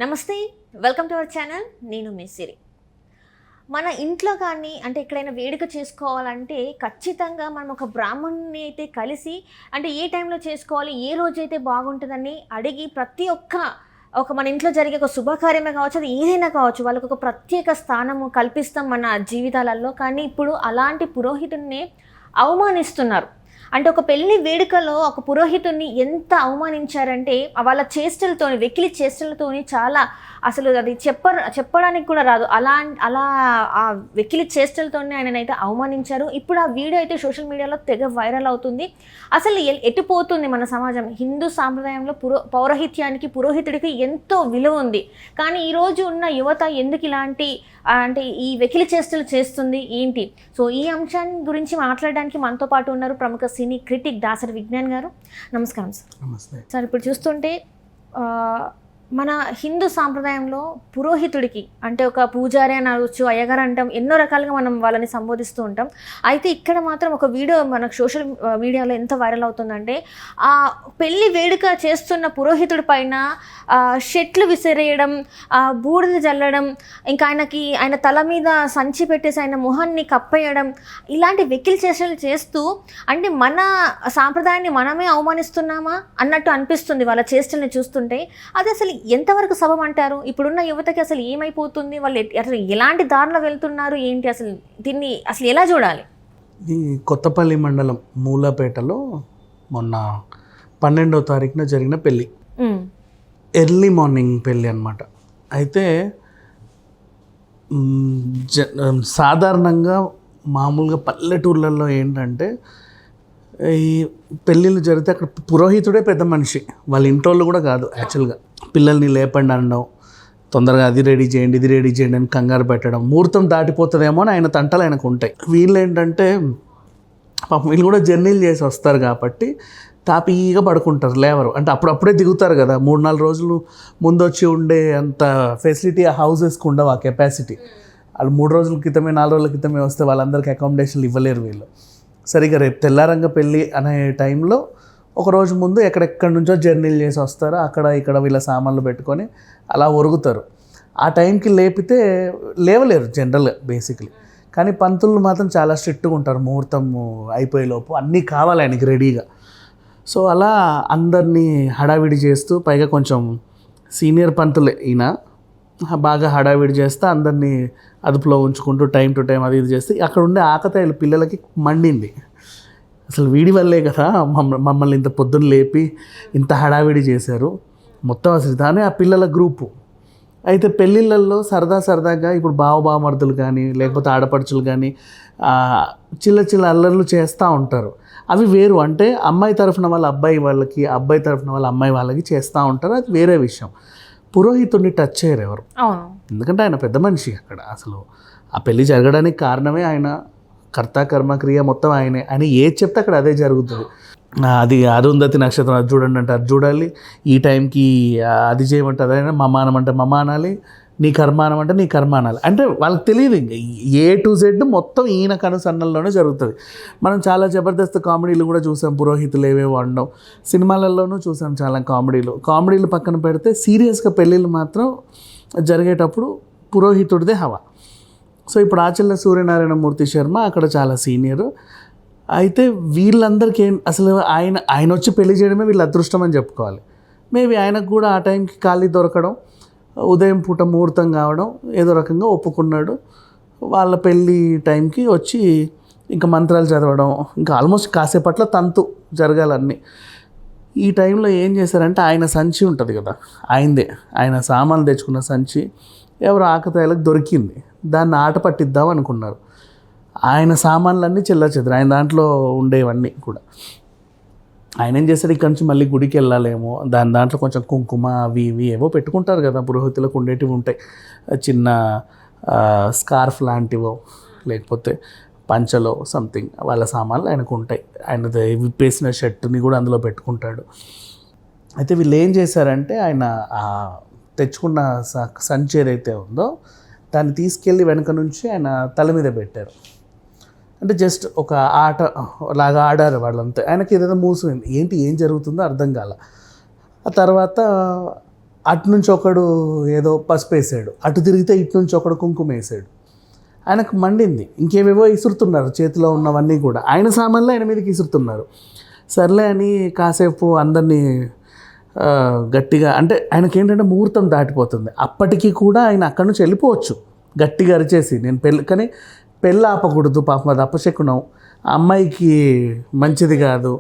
నమస్తే, welcome to our channel. నేను మీ సిరి. మన ఇంట్లో కానీ అంటే ఎక్కడైనా వేడుక చేసుకోవాలంటే ఖచ్చితంగా మనం ఒక బ్రాహ్మణుని అయితే కలిసి అంటే ఏ టైంలో చేసుకోవాలి, ఏ రోజైతే బాగుంటుందని అడిగి ప్రతి ఒక్క మన ఇంట్లో జరిగే ఒక శుభకార్యమే కావచ్చు, అది ఏదైనా కావచ్చు, వాళ్ళకు ఒక ప్రత్యేక స్థానము కల్పిస్తాం మన జీవితాలలో. కానీ ఇప్పుడు అలాంటి పురోహితుడిని అవమానిస్తున్నారు. అంటే ఒక పెళ్లి వేడుకలో ఒక పురోహితుడిని ఎంత అవమానించారంటే వాళ్ళ చేష్టలతోని, వెకిలి చేష్టలతోని చాలా అసలు అది చెప్పడానికి కూడా రాదు. అలా ఆ వెకిలి చేష్టలతోనే ఆయననైతే అవమానించారు. ఇప్పుడు ఆ వీడియో అయితే సోషల్ మీడియాలో తెగ వైరల్ అవుతుంది. అసలు ఎటుపోతుంది మన సమాజం? హిందూ సాంప్రదాయంలో పౌరహిత్యానికి, పురోహితుడికి ఎంతో విలువ ఉంది. కానీ ఈరోజు ఉన్న యువత ఎందుకు ఇలాంటి అంటే ఈ వెకిలి చేష్టలు చేస్తుంది ఏంటి? సో ఈ అంశాన్ని గురించి మాట్లాడడానికి మనతో పాటు ఉన్నారు ప్రముఖ సినీ క్రిటిక్ దాసరి విజ్ఞాన్ గారు. నమస్కారం సార్. నమస్తే సార్, ఇప్పుడు చూస్తుంటే మన హిందూ సాంప్రదాయంలో పురోహితుడికి అంటే ఒక పూజారి అని అనవచ్చు, అయ్యగారు అంటాం, ఎన్నో రకాలుగా మనం వాళ్ళని సంబోధిస్తూ ఉంటాం. అయితే ఇక్కడ మాత్రం ఒక వీడియో మనకు సోషల్ మీడియాలో ఎంత వైరల్ అవుతుందంటే ఆ పెళ్లి వేడుక చేస్తున్న పురోహితుడి పైన షెట్లు విసిరేయడం, బూడిద జల్లడం, ఇంకా ఆయన తల మీద సంచి పెట్టేసి ఆయన మొహాన్ని కప్పేయడం, ఇలాంటి వెకిలి చేష్టలు చేస్తూ అంటే మన సాంప్రదాయాన్ని మనమే అవమానిస్తున్నామా అన్నట్టు అనిపిస్తుంది వాళ్ళ చేష్టల్ని చూస్తుంటే. అది అసలు ఎంతవరకు సబబ్ అంటారు? ఇప్పుడున్న యువతకి అసలు ఏమైపోతుంది? వాళ్ళు అసలు ఎలాంటి దారిలో వెళ్తున్నారు ఏంటి? అసలు దీన్ని అసలు ఎలా చూడాలి? ఈ కొత్తపల్లి మండలం మూలాపేటలో మొన్న 12వ తారీఖున జరిగిన పెళ్ళి, ఎర్లీ మార్నింగ్ పెళ్ళి అన్నమాట. అయితే సాధారణంగా మామూలుగా పల్లెటూర్లలో ఏంటంటే ఈ పెళ్ళిళ్ళు జరిగితే అక్కడ పురోహితుడే పెద్ద మనిషి, వాళ్ళ ఇంట్లో కూడా కాదు. యాక్చువల్గా పిల్లల్ని లేపండి అనడం, తొందరగా అది రెడీ చేయండి, ఇది రెడీ చేయండి అని కంగారు పెట్టడం, ముహూర్తం దాటిపోతుందేమో అని ఆయన తంటలు ఆయనకు ఉంటాయి. వీళ్ళు ఏంటంటే పాపం వీళ్ళు కూడా జర్నీలు చేసి వస్తారు కాబట్టి తాపీగా పడుకుంటారు, లేవరు. అంటే అప్పుడప్పుడే దిగుతారు కదా, 3-4 రోజులు ముందు వచ్చి ఉండే అంత ఫెసిలిటీ ఆ హౌసెస్కి ఉండవు, ఆ కెపాసిటీ. వాళ్ళు 3 రోజుల క్రితమే 4 రోజుల క్రితమే వస్తే వాళ్ళందరికీ అకామిడేషన్లు ఇవ్వలేరు వీళ్ళు. సరిగ్గా రేపు తెల్లారంగా పెళ్ళి అనే టైంలో ఒక రోజు ముందు ఎక్కడెక్కడి నుంచో జర్నీలు చేసి వస్తారు, అక్కడ ఇక్కడ వీళ్ళ సామాన్లు పెట్టుకొని అలా ఒరుగుతారు. ఆ టైంకి లేపితే లేవలేరు జనరల్గా బేసిక్లీ. కానీ పంతులు మాత్రం చాలా స్ట్రిక్ట్గా ఉంటారు, ముహూర్తం అయిపోయేలోపు అన్నీ కావాలి ఆయనకి రెడీగా. సో అలా అందరినీ హడావిడి చేస్తూ, పైగా కొంచెం సీనియర్ పంతులే ఈయన, బాగా హడావిడి చేస్తే అందరినీ అదుపులో ఉంచుకుంటూ టైం టు టైం అది ఇది చేస్తే అక్కడ ఉండే ఆకతాయిలు పిల్లలకి మండింది. అసలు వీడి వల్లే కదా మమ్మల్ని ఇంత పొద్దున్న లేపి ఇంత హడావిడి చేశారు మొత్తం, అసలు దానే ఆ పిల్లల గ్రూపు. అయితే పెళ్ళిళ్ళల్లో సరదాగా ఇప్పుడు బావమరుదులు కానీ లేకపోతే ఆడపడుచులు కానీ చిల్ల అల్లర్లు చేస్తూ ఉంటారు. అవి వేరు. అంటే అమ్మాయి తరఫున వాళ్ళ అబ్బాయి వాళ్ళకి, అబ్బాయి తరఫున వాళ్ళ అమ్మాయి వాళ్ళకి చేస్తూ ఉంటారు, అది వేరే విషయం. పురోహితుడిని టచ్ చేయరు ఎవరు, ఎందుకంటే ఆయన పెద్ద మనిషి. అక్కడ అసలు ఆ పెళ్ళి జరగడానికి కారణమే ఆయన, కర్త కర్మ క్రియ మొత్తం ఆయనే. ఆయన ఏది చెప్తే అక్కడ అదే జరుగుతుంది. అది అరుంధతి నక్షత్రం అది చూడండి అంటే అది చూడాలి, ఈ టైంకి అది చేయమంటే అదైనా, మమానం అంటే మమ అనాలి, నీ కర్మానం అంటే నీ కర్మ అనాలి. అంటే వాళ్ళకి తెలియదు, A to Z మొత్తం ఈయన కనుసన్నల్లోనే జరుగుతుంది. మనం చాలా జబర్దస్త్ కామెడీలు కూడా చూసాం, పురోహితులు ఏవేవో అనడం, సినిమాలలోనూ చూసాం చాలా కామెడీలు పక్కన పెడితే సీరియస్గా పెళ్ళిళ్ళు మాత్రం జరిగేటప్పుడు పురోహితుడిదే హవా. సో ఇప్పుడు ఆచల్ల సూర్యనారాయణ మూర్తి శర్మ అక్కడ చాలా సీనియరు. అయితే వీళ్ళందరికీ అసలు ఆయన వచ్చి పెళ్లి చేయడమే వీళ్ళ అదృష్టం అని చెప్పుకోవాలి. మేబీ ఆయనకు కూడా ఆ టైంకి ఖాళీ దొరకడం, ఉదయం పూట ముహూర్తం కావడం, ఏదో రకంగా ఒప్పుకున్నాడు. వాళ్ళ పెళ్ళి టైంకి వచ్చి ఇంకా మంత్రాలు చదవడం, ఇంకా ఆల్మోస్ట్ కాసేపట్లో తంతు జరగాలన్నీ. ఈ టైంలో ఏం చేశారంటే ఆయన సంచి ఉంటుంది కదా, ఆయన సామాన్లు తెచ్చుకున్న సంచి ఎవరు ఆకతాయిలకు దొరికింది, దాన్ని ఆట పట్టిద్దాం అనుకున్నారు. ఆయన సామాన్లన్నీ చెల్లాచెదరు, ఆయన దాంట్లో ఉండేవన్నీ కూడా. ఆయన ఏం చేశాడు, ఇక్కడ నుంచి మళ్ళీ గుడికి వెళ్ళాలేమో, దాంట్లో కొంచెం కుంకుమ అవి ఇవి ఏవో పెట్టుకుంటారు కదా పురోహితులకు, ఉండేటివి ఉంటాయి, చిన్న స్కార్ఫ్ లాంటివో లేకపోతే పంచలో సంథింగ్ వాళ్ళ సామాన్లు ఆయనకు ఉంటాయి. ఆయన విప్పేసిన షర్ట్ని కూడా అందులో పెట్టుకుంటాడు. అయితే వీళ్ళు ఏం చేశారంటే ఆయన తెచ్చుకున్న సంచి ఏదైతే ఉందో దాన్ని తీసుకెళ్ళి వెనక నుంచి ఆయన తల మీద పెట్టారు. అంటే జస్ట్ ఒక ఆట లాగా ఆడారు వాళ్ళంతా. ఆయనకి ఏదైనా మూసిపోయింది, ఏం జరుగుతుందో అర్థం కాల. ఆ తర్వాత అటు నుంచి ఒకడు ఏదో పసుపు వేసాడు, అటు తిరిగితే ఇటు నుంచి ఒకడు కుంకుమ వేసాడు. ఆయనకు మండింది, ఇంకేవేవో ఇసురుతున్నారు చేతిలో ఉన్నవన్నీ కూడా, ఆయన సామాన్లు ఆయన మీదకి ఇసురుతున్నారు. సర్లే అని కాసేపు అందరినీ గట్టిగా, అంటే ఆయనకి ఏంటంటే ముహూర్తం దాటిపోతుంది, అప్పటికి కూడా ఆయన అక్కడి నుంచి వెళ్ళిపోవచ్చు గట్టిగా అరిచేసి, నేను కానీ పెళ్ళి ఆపకూడదు, పాపం అది అపశకునం, అమ్మాయికి మంచిది కాదు.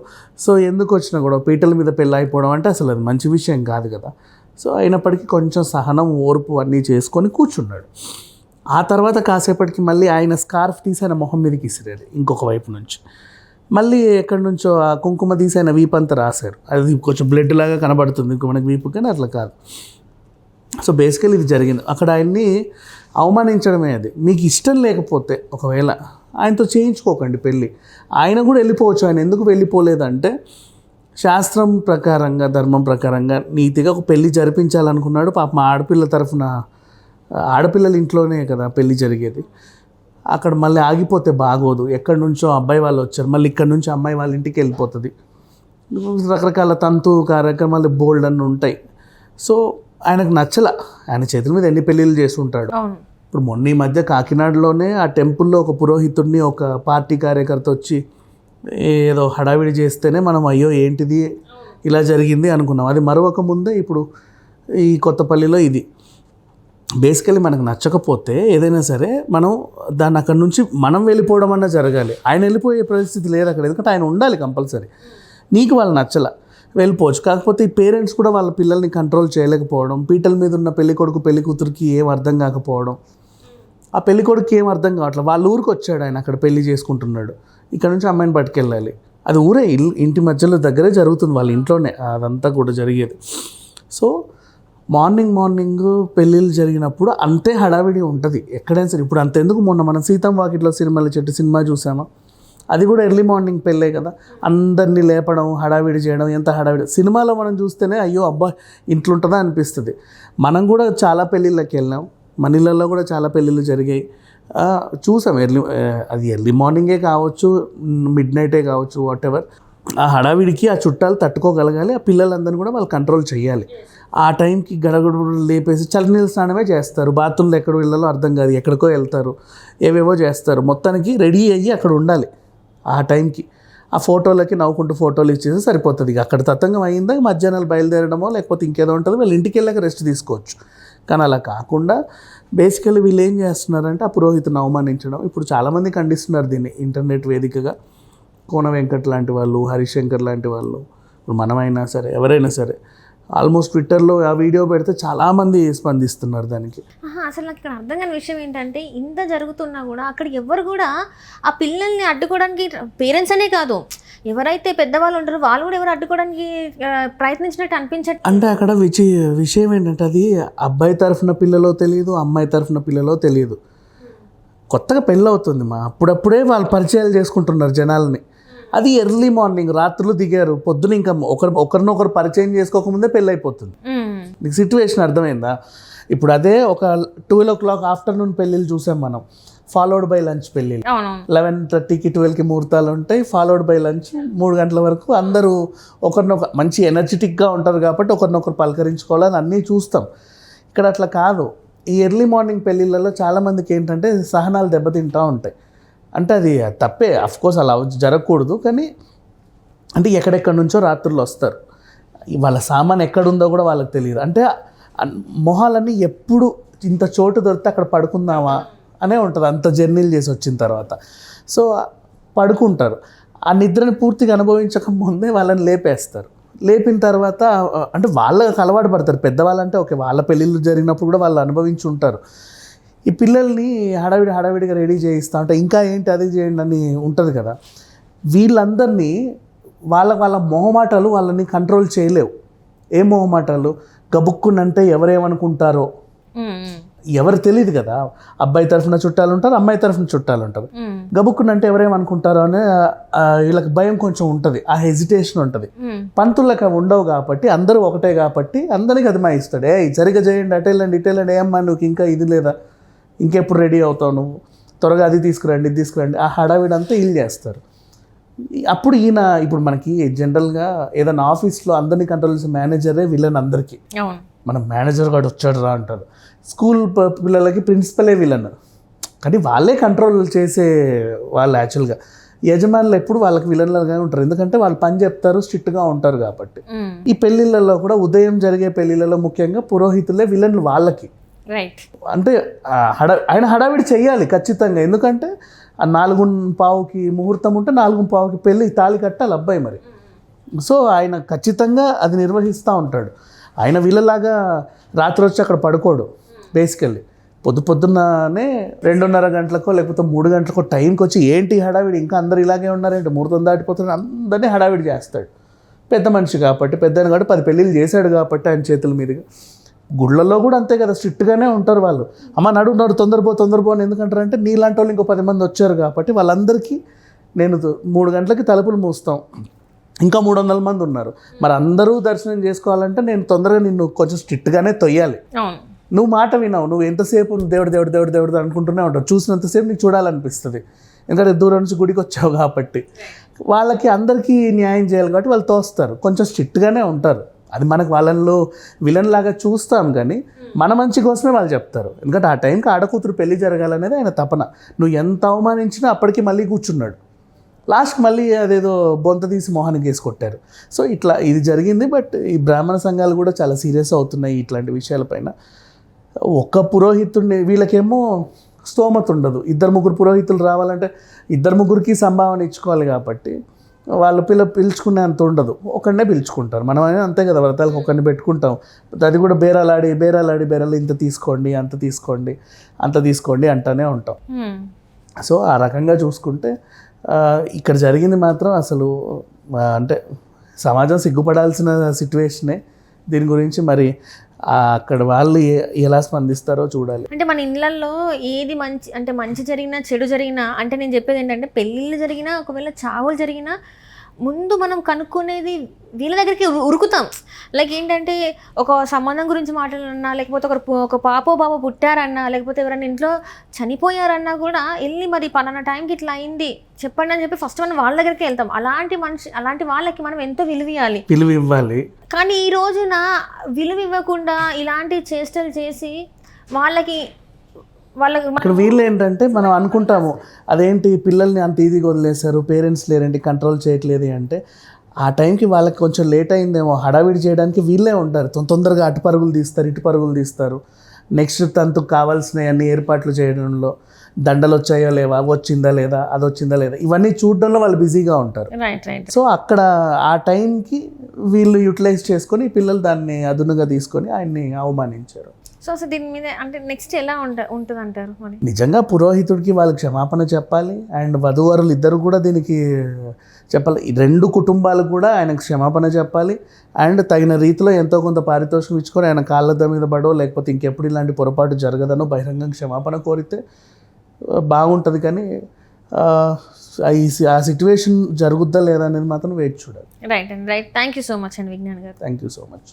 సో ఎందుకు వచ్చినా కూడా పీటల మీద పెళ్ళి అయిపోవడం అంటే అసలు అది మంచి విషయం కాదు కదా. సో అయినప్పటికీ కొంచెం సహనం, ఓర్పు అన్నీ చేసుకొని కూర్చున్నాడు. ఆ తర్వాత కాసేపటికి మళ్ళీ ఆయన స్కార్ఫ్ తీసి ఆయన మొహం మీదకి ఇసిరాడు ఇంకొక వైపు నుంచి. మళ్ళీ ఎక్కడి నుంచో ఆ కుంకుమ తీసి ఆయన వీపు అంతా రాశారు. అది కొంచెం బ్లడ్ లాగా కనబడుతుంది ఇంకో మనకి వీపు, కానీ అట్లా కాదు. సో బేసికలీ ఇది జరిగింది. అక్కడ ఆయన్ని అవమానించడమే అది. మీకు ఇష్టం లేకపోతే ఒకవేళ ఆయనతో చేయించుకోకండి పెళ్ళి. ఆయన కూడా వెళ్ళిపోవచ్చు. ఆయన ఎందుకు వెళ్ళిపోలేదంటే శాస్త్రం ప్రకారంగా, ధర్మం ప్రకారంగా నీతిగా ఒక పెళ్ళి జరిపించాలనుకున్నాడు. పాపం ఆడపిల్ల తరఫున, ఆడపిల్లల ఇంట్లోనే కదా పెళ్ళి జరిగేది. అక్కడ మళ్ళీ ఆగిపోతే బాగోదు. ఎక్కడి నుంచో అబ్బాయి వాళ్ళు వచ్చారు, మళ్ళీ ఇక్కడ నుంచి అమ్మాయి వాళ్ళ ఇంటికి వెళ్ళిపోతుంది. రకరకాల తంతు కార్యక్రమాలు బోల్డ్ అన్నీ ఉంటాయి. సో ఆయనకు నచ్చల. ఆయన చేతుల మీద ఎన్ని పెళ్ళిళ్ళు చేసి ఉంటాడు. ఇప్పుడు మొన్న ఈ మధ్య కాకినాడలోనే ఆ టెంపుల్లో ఒక పురోహితుడిని ఒక పార్టీ కార్యకర్త వచ్చి ఏదో హడావిడి చేస్తేనే మనం అయ్యో ఏంటిది ఇలా జరిగింది అనుకున్నాం. అది మరొక ముందే ఇప్పుడు ఈ కొత్తపల్లిలో ఇది. బేసికలీ మనకు నచ్చకపోతే ఏదైనా సరే మనం దాన్ని అక్కడి నుంచి మనం వెళ్ళిపోవడం అన్నా జరగాలి. ఆయన వెళ్ళిపోయే పరిస్థితి లేదు అక్కడ, ఎందుకంటే ఆయన ఉండాలి కంపల్సరీ. నీకు వాళ్ళు నచ్చల వెళ్ళిపోవచ్చు. కాకపోతే ఈ పేరెంట్స్ కూడా వాళ్ళ పిల్లల్ని కంట్రోల్ చేయలేకపోవడం, పీటల మీద ఉన్న పెళ్ళికొడుకు పెళ్లి కూతురికి ఏం అర్థం కాకపోవడం, ఆ పెళ్ళికొడుకు ఏం అర్థం కావట్లేదు. వాళ్ళ ఊరికి వచ్చాడు ఆయన, అక్కడ పెళ్లి చేసుకుంటున్నాడు, ఇక్కడ నుంచి అమ్మాయిని పట్టుకెళ్ళాలి. అది ఊరే, ఇంటి మధ్యలో దగ్గరే జరుగుతుంది, వాళ్ళ ఇంట్లోనే అదంతా కూడా జరిగేది. సో మార్నింగ్ పెళ్ళిళ్ళు జరిగినప్పుడు అంతే హడావిడి ఉంటుంది ఎక్కడైనా సరే. ఇప్పుడు అంతెందుకు, మొన్న మనం సీతం వాకిట్లో సినిమాల చెట్టు సినిమా చూసామా, అది కూడా ఎర్లీ మార్నింగ్ పెళ్ళే కదా. అందరినీ లేపడం, హడావిడి చేయడం, ఎంత హడావిడి. సినిమాలో మనం చూస్తేనే అయ్యో అబ్బా ఇంట్లో ఉంటుందా అనిపిస్తుంది. మనం కూడా చాలా పెళ్ళిళ్ళకి వెళ్ళాం, మన ఇళ్ళల్లో కూడా చాలా పెళ్ళిళ్ళు జరిగాయి, చూసాం. అది ఎర్లీ మార్నింగే కావచ్చు, మిడ్ నైటే కావచ్చు, వాట్ ఎవర్. ఆ హడావిడికి ఆ చుట్టాలు తట్టుకోగలగాలి, ఆ పిల్లలందరినీ కూడా వాళ్ళు కంట్రోల్ చేయాలి. ఆ టైంకి గడగడు లేపేసి చల్లనీళ్ళ స్నానమే చేస్తారు, బాత్రూంలో ఎక్కడ వెళ్ళాలో అర్థం కాదు, ఎక్కడికో వెళ్తారు, ఏవేవో చేస్తారు. మొత్తానికి రెడీ అయ్యి అక్కడ ఉండాలి ఆ టైంకి. ఆ ఫోటోలకి నవ్వుకుంటూ ఫోటోలు ఇచ్చేసి సరిపోతుంది. ఇక అక్కడ తతంగం అయిందా మధ్యాహ్నాలు బయలుదేరడమో లేకపోతే ఇంకేదో ఉంటుంది, వీళ్ళు ఇంటికి వెళ్ళాక రెస్ట్ తీసుకోవచ్చు. కానీ అలా కాకుండా బేసికల్లీ వీళ్ళు ఏం చేస్తున్నారంటే ఆ పురోహితుని అవమానించడం. ఇప్పుడు చాలామంది ఖండిస్తున్నారు దీన్ని ఇంటర్నెట్ వేదికగా. కోన వెంకట్ లాంటి వాళ్ళు, హరిశంకర్ లాంటి వాళ్ళు, ఇప్పుడు మనమైనా సరే ఎవరైనా సరే ఆల్మోస్ట్ ట్విట్టర్లో ఆ వీడియో పెడితే చాలామంది స్పందిస్తున్నారు దానికి. అసలు నాకు ఇక్కడ అర్థం కాని విషయం ఏంటంటే, ఇంత జరుగుతున్నా కూడా అక్కడ ఎవరు కూడా ఆ పిల్లల్ని అడ్డుకోవడానికి, పేరెంట్స్ అనే కాదు ఎవరైతే పెద్దవాళ్ళు ఉంటారో వాళ్ళు కూడా ఎవరు అడ్డుకోవడానికి ప్రయత్నించినట్టు అనిపించట్లేదు. అంటే అక్కడ విషయం ఏంటంటే అది అబ్బాయి తరఫున పిల్లలో తెలియదు, అమ్మాయి తరఫున పిల్లలో తెలియదు. కొత్తగా పెళ్ళి అవుతుంది అప్పుడప్పుడే వాళ్ళు పరిచయాలు చేసుకుంటున్నారు జనాల్ని. అది ఎర్లీ మార్నింగ్, రాత్రులు దిగారు, పొద్దున ఇంకా ఒకరినొకరు పరిచయం చేసుకోకముందే పెళ్ళి అయిపోతుంది. నీకు సిచ్యువేషన్ అర్థమైందా? ఇప్పుడు అదే ఒక 12 o'clock ఆఫ్టర్నూన్ పెళ్ళిళ్ళు చూసాం మనం, ఫాలోడ్ బై లంచ్ పెళ్ళిళ్ళు. 11:30కి 12కి ముహూర్తాలు ఉంటాయి, ఫాలోడ్ బై లంచ్ 3 గంటల వరకు అందరూ ఒకరినొకరు మంచి ఎనర్జెటిక్గా ఉంటారు కాబట్టి ఒకరినొకరు పలకరించుకోవాలని అన్నీ చూస్తాం. ఇక్కడ అట్లా కాదు. ఈ ఎర్లీ మార్నింగ్ పెళ్ళిళ్ళలో చాలామందికి ఏంటంటే సహనాలు దెబ్బతింటూ ఉంటాయి. అంటే అది తప్పే, అఫ్కోర్స్ అలా జరగకూడదు. కానీ అంటే ఎక్కడెక్కడి నుంచో రాత్రులు వస్తారు, వాళ్ళ సామాన్ ఎక్కడుందో కూడా వాళ్ళకి తెలియదు. అంటే మొహాలన్నీ ఎప్పుడు ఇంత చోటు దొరికితే అక్కడ పడుకుందామా అనే ఉంటుంది, అంత జర్నీలు చేసి వచ్చిన తర్వాత. సో పడుకుంటారు. ఆ నిద్రని పూర్తిగా అనుభవించక ముందే వాళ్ళని లేపేస్తారు. లేపిన తర్వాత అంటే వాళ్ళకి అలవాటు పడతారు. పెద్దవాళ్ళంటే ఓకే, వాళ్ళ పెళ్ళిళ్ళు జరిగినప్పుడు కూడా వాళ్ళు అనుభవించి ఉంటారు. ఈ పిల్లల్ని హడావిడిగా రెడీ చేయిస్తూ ఉంటే ఇంకా ఏంటి అది చేయండి అని ఉంటుంది కదా. వీళ్ళందరినీ వాళ్ళ మొహమాటాలు వాళ్ళని కంట్రోల్ చేయలేవు. ఏ మొహమాటాలు? గబుక్కునంటే ఎవరేమనుకుంటారో ఎవరు తెలియదు కదా. అబ్బాయి తరఫున చుట్టాలు ఉంటారు, అమ్మాయి తరఫున చుట్టాలు ఉంటారు. గబుక్కునంటే ఎవరేమనుకుంటారో అనే వీళ్ళకి భయం కొంచెం ఉంటుంది, ఆ హెజిటేషన్ ఉంటుంది. పంతులకు అవి ఉండవు కాబట్టి, అందరూ ఒకటే కాబట్టి అందరికి అది మాయిస్తాడు. సరిగ్గా చేయండి, అటెళ్ళండి ఇటెళ్ళండి, ఏమ్మా నువ్వు ఇంకా ఇది లేదా, ఇంకెప్పుడు రెడీ అవుతావు నువ్వు, త్వరగా అది తీసుకురండి ఇది తీసుకురండి, ఆ హడావిడంతా వీళ్ళు చేస్తారు. అప్పుడు ఇప్పుడు మనకి జనరల్గా ఏదైనా ఆఫీస్లో అందరినీ కంట్రోల్ చేసే మేనేజరే విలన్ అందరికీ. మన మేనేజర్ గారు వచ్చాడు రా అంటారు. స్కూల్ పిల్లలకి ప్రిన్సిపలే విలన్, కానీ వాళ్ళే కంట్రోల్ చేసే వాళ్ళు. యాక్చువల్గా యజమానులు ఎప్పుడు వాళ్ళకి విలన్లుగానే ఉంటారు, ఎందుకంటే వాళ్ళు పని చెప్తారు, స్ట్రిక్ట్గా ఉంటారు కాబట్టి. ఈ పెళ్ళిళ్ళలో కూడా ఉదయం జరిగే పెళ్ళిళ్ళలో ముఖ్యంగా పురోహితులే విలన్లు వాళ్ళకి. రైట్. అంటే ఆయన హడావిడి చెయ్యాలి ఖచ్చితంగా, ఎందుకంటే ఆ 4:15కి ముహూర్తం ఉంటే 4:15కి పెళ్ళి తాళి కట్టాలి అబ్బాయి మరి. సో ఆయన ఖచ్చితంగా అది నిర్వహిస్తూ ఉంటాడు. ఆయన వీళ్ళలాగా రాత్రి వచ్చి అక్కడ పడుకోడు. బేసికల్లీ పొద్దున్నే 2:30 గంటలకో లేకపోతే 3 గంటలకో టైంకి వచ్చి ఏంటి హడావిడి, ఇంకా అందరు ఇలాగే ఉన్నారంటే ముహూర్తం దాటిపోతుంది, అందరినీ హడావిడి చేస్తాడు. పెద్ద మనిషి కాబట్టి, పెద్దని కాబట్టి 10 పెళ్ళిళ్ళు చేశాడు కాబట్టి ఆయన చేతుల మీదుగా. గుళ్ళల్లో కూడా అంతే కదా, స్ట్రిక్ట్గానే ఉంటారు వాళ్ళు. అమ్మ నడు తొందరపో అని ఎందుకంటారంటే నీలాంటి వాళ్ళు ఇంకో 10 మంది వచ్చారు కాబట్టి వాళ్ళందరికీ నేను 3 గంటలకి తలుపులు మూస్తాం, ఇంకా 300 మంది ఉన్నారు, మరి అందరూ దర్శనం చేసుకోవాలంటే నేను తొందరగా నిన్ను కొంచెం స్ట్రిక్ట్గానే తొయ్యాలి. నువ్వు మాట వినావు, నువ్వు ఎంతసేపు దేవుడు అనుకుంటూనే ఉంటావు, చూసినంతసేపు నీకు చూడాలనిపిస్తుంది, ఎందుకంటే దూరం నుంచి గుడికి వచ్చావు కాబట్టి. వాళ్ళకి అందరికీ న్యాయం చేయాలి కాబట్టి వాళ్ళు తోస్తారు, కొంచెం స్ట్రిక్ట్గానే ఉంటారు. అది మనకు వాళ్ళల్లో విలన్ లాగా చూస్తాం, కానీ మన మంచి కోసమే వాళ్ళు చెప్తారు. ఎందుకంటే ఆ టైంకి ఆడకూతురు పెళ్లి జరగాలనేది ఆయన తపన. నువ్వు ఎంత అవమానించినా అప్పటికి మళ్ళీ కూర్చున్నాడు. లాస్ట్కి మళ్ళీ అదేదో బొంత తీసి మొహానికి వేసి కొట్టారు. సో ఇట్లా ఇది జరిగింది. బట్ ఈ బ్రాహ్మణ సంఘాలు కూడా చాలా సీరియస్ అవుతున్నాయి ఇట్లాంటి విషయాలపైన. ఒక్క పురోహితుడిని, వీళ్ళకేమో స్తోమత ఉండదు, 2-3 పురోహితులు రావాలంటే 2-3కి సంభావన ఇచ్చుకోవాలి కాబట్టి వాళ్ళు పిలుచుకునే అంత ఉండదు, ఒకరినే పిలుచుకుంటారు. మనం అంతే కదా, వ్రతాలకు ఒకరిని పెట్టుకుంటాం, అది కూడా బేరాలు ఇంత తీసుకోండి అంత తీసుకోండి అంటూనే ఉంటాం. సో ఆ రకంగా చూసుకుంటే ఇక్కడ జరిగింది మాత్రం అసలు అంటే సమాజం సిగ్గుపడాల్సిన సిచ్యువేషనే. దీని గురించి మరి అక్కడ వాళ్ళు ఎలా స్పందిస్తారో చూడాలి. అంటే మన ఇళ్ళల్లో ఏది మంచి జరిగినా చెడు జరిగినా, అంటే నేను చెప్పేది ఏంటంటే పెళ్ళిళ్ళు జరిగినా ఒకవేళ చావులు జరిగినా ముందు మనం కనుక్కునేది వీళ్ళ దగ్గరికి ఉరుకుతాం. లైక్ ఏంటంటే ఒక సంబంధం గురించి మాట్లాడాలన్నా, లేకపోతే ఒక పాపో బాబో పుట్టారన్నా, లేకపోతే ఎవరైనా ఇంట్లో చనిపోయారన్నా కూడా వెళ్ళి మరి పలానా టైంకి ఇట్లా అయింది చెప్పండి అని చెప్పి ఫస్ట్ మనం వాళ్ళ దగ్గరికి వెళ్తాం. అలాంటి వాళ్ళకి మనం ఎంతో విలువ ఇవ్వాలి. కానీ ఈ రోజున విలువ ఇవ్వకుండా ఇలాంటి చేష్టలు చేసి వాళ్ళకి ఇక్కడ వీళ్ళు ఏంటంటే మనం అనుకుంటాము అదేంటి పిల్లల్ని అంత ఈజీగా వదిలేశారు, పేరెంట్స్ లేరేంటి కంట్రోల్ చేయట్లేదు అంటే, ఆ టైంకి వాళ్ళకి కొంచెం లేట్ అయిందేమో, హడావిడి చేయడానికి వీళ్ళే ఉంటారు. తొందరగా అటు పరుగులు తీస్తారు. నెక్స్ట్ తంతుకు కావాల్సిన అన్ని ఏర్పాట్లు చేయడంలో, దండలు వచ్చాయో లేవా, వచ్చిందా లేదా, ఇవన్నీ చూడడంలో వాళ్ళు బిజీగా ఉంటారు. సో అక్కడ ఆ టైంకి వీళ్ళు యూటిలైజ్ చేసుకొని పిల్లలు దాన్ని అదునుగా తీసుకొని ఆయన్ని అవమానించారు. సో దీని మీద అంటే నెక్స్ట్ ఎలా ఉంటుంది అంటారు? మరి నిజంగా పురోహితుడికి వాళ్ళకి క్షమాపణ చెప్పాలి, అండ్ వధూవరులు ఇద్దరు కూడా దీనికి చెప్పాలి. 2 కుటుంబాలు కూడా ఆయనకు క్షమాపణ చెప్పాలి, అండ్ తగిన రీతిలో ఎంతో కొంత పారితోషికం ఇచ్చుకొని ఆయన కాళ్ళ మీద పడో లేకపోతే ఇంకెప్పుడు ఇలాంటి పొరపాటు జరగదనో బహిరంగంగా క్షమాపణ కోరితే బాగుంటుంది. కానీ ఆ సిచ్యువేషన్ జరుగుద్దా లేదా అనేది మాత్రం వెయిట్ చూడాలి. Right. Thank you so much అండి విజ్ఞాన్ గారు. Thank you so much.